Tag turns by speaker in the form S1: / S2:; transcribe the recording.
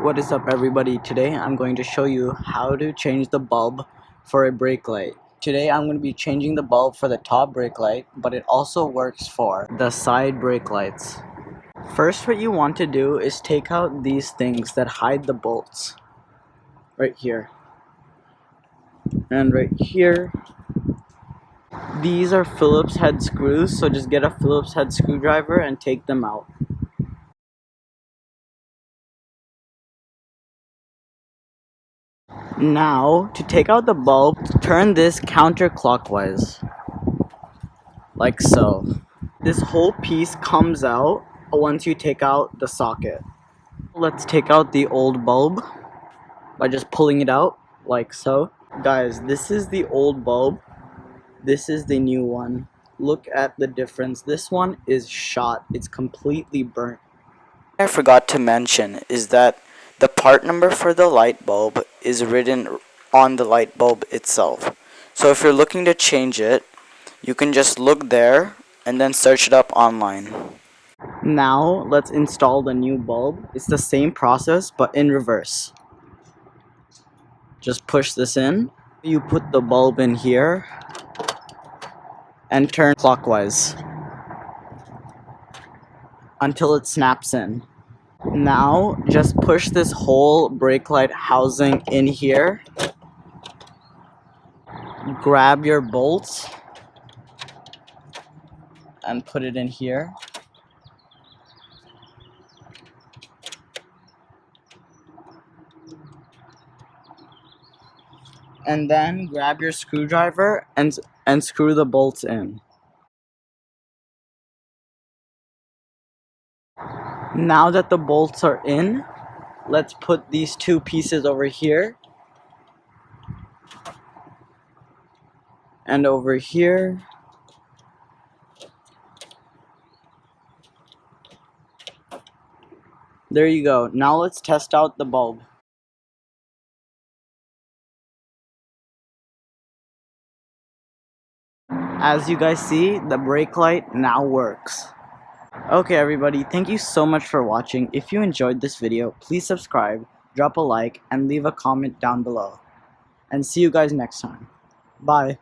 S1: What is up, everybody? Today I'm going to show you how to change the bulb for a brake light. Today I'm going to be changing the bulb for the top brake light, but it also works for the side brake lights. First, what you want to do is take out these things that hide the bolts. Right here. And right here. These are Phillips head screws, so just get a Phillips head screwdriver and take them out. Now, to take out the bulb, turn this counterclockwise, like so. This whole piece comes out once you take out the socket. Let's take out the old bulb by just pulling it out, like so. Guys, this is the old bulb. This is the new one. Look at the difference. This one is shot. It's completely burnt. I forgot to mention is that the part number for the light bulb is written on the light bulb itself. So if you're looking to change it, you can just look there and then search it up online. Now let's install the new bulb. It's the same process but in reverse. Just push this in. You put the bulb in here and turn clockwise until it snaps in. Now, just push this whole brake light housing in here. Grab your bolts and put it in here. And then grab your screwdriver and screw the bolts in. Now that the bolts are in, let's put these two pieces over here and over here. There you go. Now let's test out the bulb. As you guys see, the brake light now works. Okay, everybody, thank you so much for watching. If you enjoyed this video, please subscribe, drop a like, and leave a comment down below. And see you guys next time. Bye.